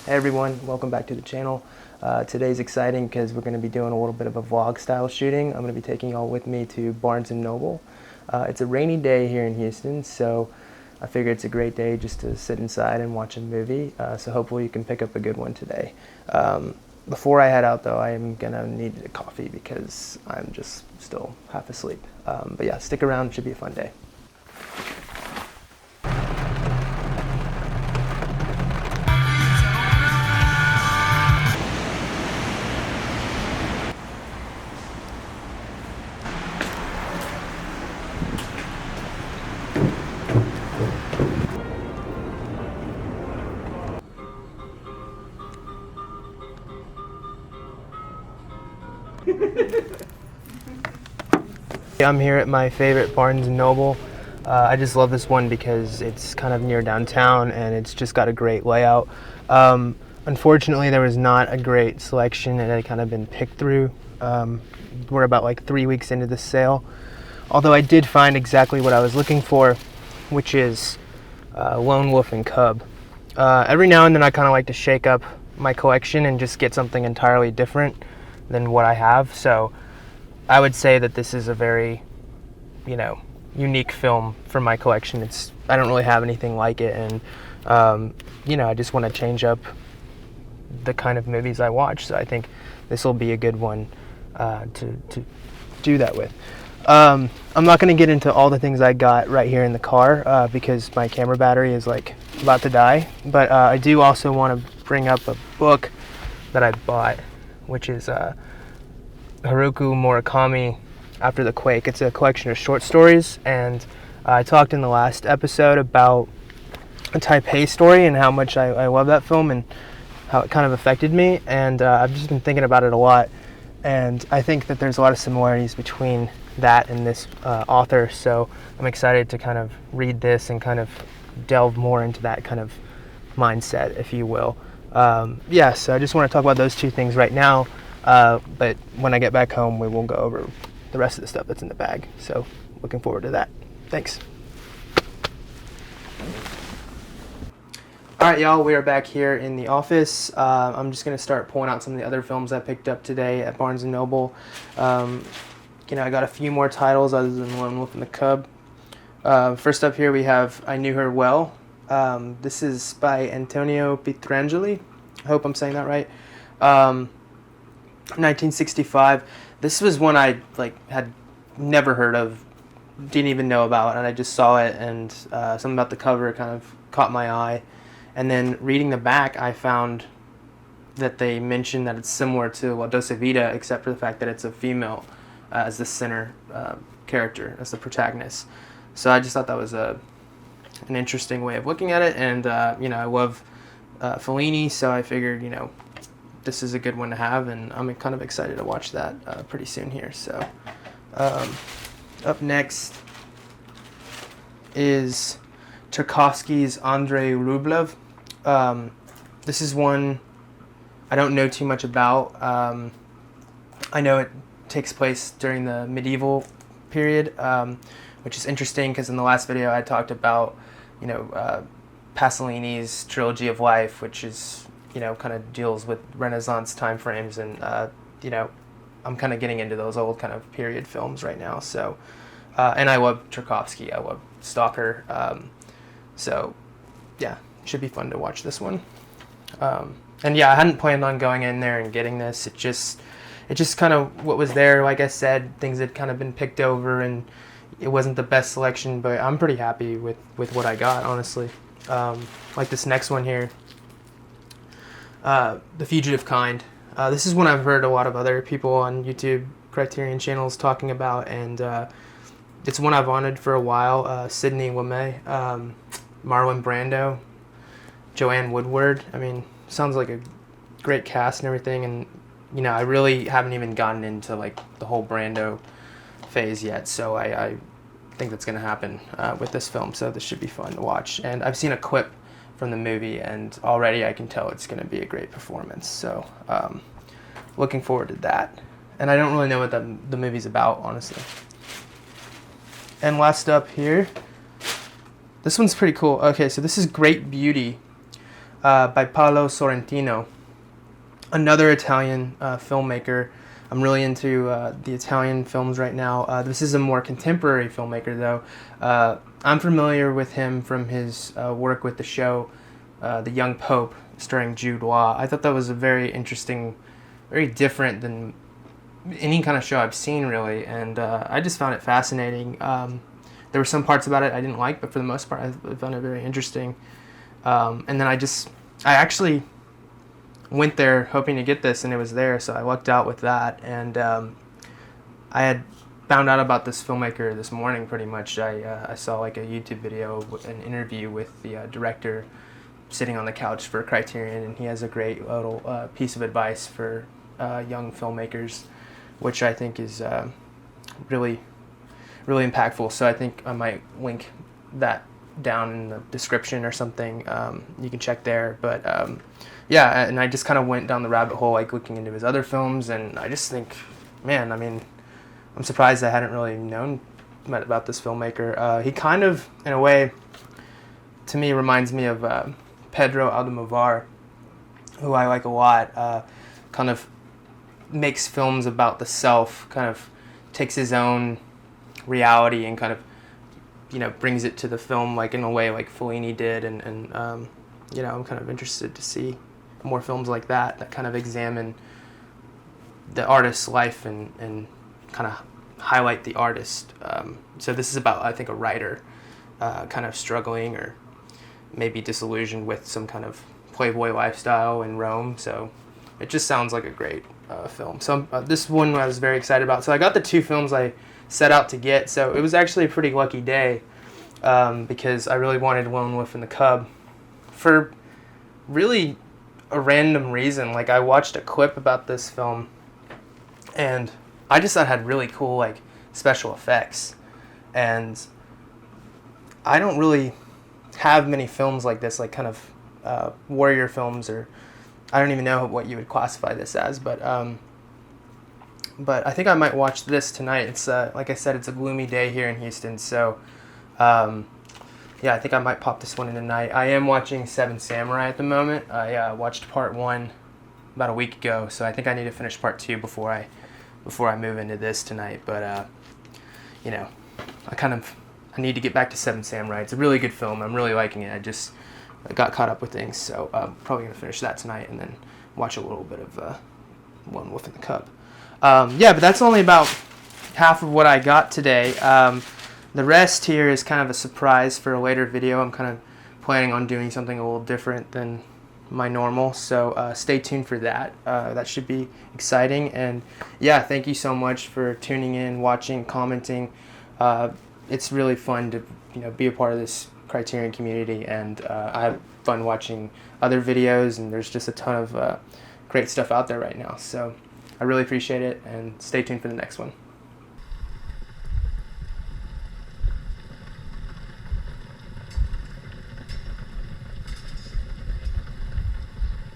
Hey everyone, welcome back to the channel. Today's exciting because we're going to be doing a little bit of a vlog style shooting. I'm going to be taking y'all with me to Barnes & Noble. It's a rainy day here in Houston, so I figured it's a great day just to sit inside and watch a movie. So hopefully you can pick up a good one today. Before I head out though, I am going to need a coffee because I'm just still half asleep. But yeah, stick around, it should be a fun day. I'm here at my favorite Barnes & Noble. I just love this one because it's kind of near downtown and it's just got a great layout. Unfortunately, there was not a great selection. It had kind of been picked through. We're about like 3 weeks into the sale. Although I did find exactly what I was looking for, which is Lone Wolf and Cub. Every now and then I kind of like to shake up my collection and just get something entirely different than what I have. So I would say that this is a very, unique film for my collection. I don't really have anything like it, and I just want to change up the kind of movies I watch. So I think this will be a good one to do that with. I'm not going to get into all the things I got right here in the car because my camera battery is like about to die. But I do also want to bring up a book that I bought, which is Haruki Murakami, After the Quake. It's a collection of short stories, and I talked in the last episode about a Taipei story and how much I love that film and how it kind of affected me, and I've just been thinking about it a lot, and I think that there's a lot of similarities between that and this author, so I'm excited to kind of read this and kind of delve more into that kind of mindset, if you will. So I just want to talk about those two things right now. But when I get back home, we will go over the rest of the stuff that's in the bag. So looking forward to that. Thanks. All right, y'all, we are back here in the office. I'm just going to start pulling out some of the other films I picked up today at Barnes & Noble. I got a few more titles other than Lone Wolf and the Cub. First up here we have I Knew Her Well. This is by Antonio Pietrangeli. I hope I'm saying that right. 1965. This was one I had never heard of, didn't even know about, and I just saw it, and something about the cover kind of caught my eye. And then reading the back, I found that they mentioned that it's similar to La Dolce Vita, except for the fact that it's a female as the center character, as the protagonist. So I just thought that was an interesting way of looking at it, and I love Fellini, so I figured this is a good one to have, and I'm kind of excited to watch that pretty soon here. So up next is Tchaikovsky's Andrei Rublev. This is one I don't know too much about. I know it takes place during the medieval period, which is interesting because in the last video I talked about Pasolini's Trilogy of Life, which is kind of deals with Renaissance time frames, and I'm kind of getting into those old kind of period films right now. So and I love Tchaikovsky, I love Stalker, so yeah, it should be fun to watch this one. And yeah, I hadn't planned on going in there and getting this. It just kind of what was there. Like I said, things had kind of been picked over, and it wasn't the best selection, but I'm pretty happy with what I got, honestly. Like this next one here, The Fugitive Kind. This is one I've heard a lot of other people on YouTube Criterion channels talking about, and it's one I've wanted for a while. Sidney Lumet, Marlon Brando, Joanne Woodward. I mean, sounds like a great cast and everything, and I really haven't even gotten into the whole Brando phase yet, so I think that's going to happen with this film, so this should be fun to watch. And I've seen a clip from the movie, and already I can tell it's going to be a great performance, so looking forward to that. And I don't really know what the movie's about, honestly. And last up here, this one's pretty cool. Okay, so this is Great Beauty. by Paolo Sorrentino, another Italian filmmaker. I'm really into the Italian films right now. This is a more contemporary filmmaker, though. I'm familiar with him from his work with the show The Young Pope, starring Jude Law. I thought that was a very interesting, very different than any kind of show I've seen, really, and I just found it fascinating. There were some parts about it I didn't like, but for the most part, I found it very interesting. And then I actually went there hoping to get this, and it was there, so I lucked out with that. And I had found out about this filmmaker this morning, pretty much. I saw like a YouTube video, an interview with the director sitting on the couch for Criterion, and he has a great little piece of advice for young filmmakers, which I think is really, really impactful. So I think I might link that down in the description or something. You can check there. But yeah, and I just kind of went down the rabbit hole, like looking into his other films, and I just think, man, I mean, I'm surprised I hadn't really known about this filmmaker. He kind of, in a way, to me, reminds me of Pedro Almodovar, who I like a lot. Kind of makes films about the self, kind of takes his own reality and kind of, you know, brings it to the film, like in a way like Fellini did, and you know, I'm kind of interested to see more films like that kind of examine the artist's life and kind of highlight the artist. So this is about, I think, a writer kind of struggling or maybe disillusioned with some kind of playboy lifestyle in Rome. So it just sounds like a great film. So this one I was very excited about. So I got the two films I set out to get. So it was actually a pretty lucky day because I really wanted Lone Wolf and the Cub for really a random reason. Like, I watched a clip about this film and I just thought it had really cool like special effects, and I don't really have many films like this, like kind of warrior films, or I don't even know what you would classify this as, but I think I might watch this tonight. It's like I said, it's a gloomy day here in Houston, so yeah, I think I might pop this one in tonight. I am watching Seven Samurai at the moment. I watched part 1 about a week ago, so I think I need to finish part 2 before I move into this tonight. But you know, I need to get back to Seven Samurai. It's a really good film. I'm really liking it. I got caught up with things, so I'm probably gonna finish that tonight and then watch a little bit of Lone Wolf and the Cub. Yeah, but that's only about half of what I got today. The rest here is kind of a surprise for a later video. I'm kind of planning on doing something a little different than my normal, so stay tuned for that. That should be exciting. And yeah, thank you so much for tuning in, watching, commenting. It's really fun to, you know, be a part of this Criterion community, and I have fun watching other videos, and there's just a ton of great stuff out there right now. So I really appreciate it, and stay tuned for the next one.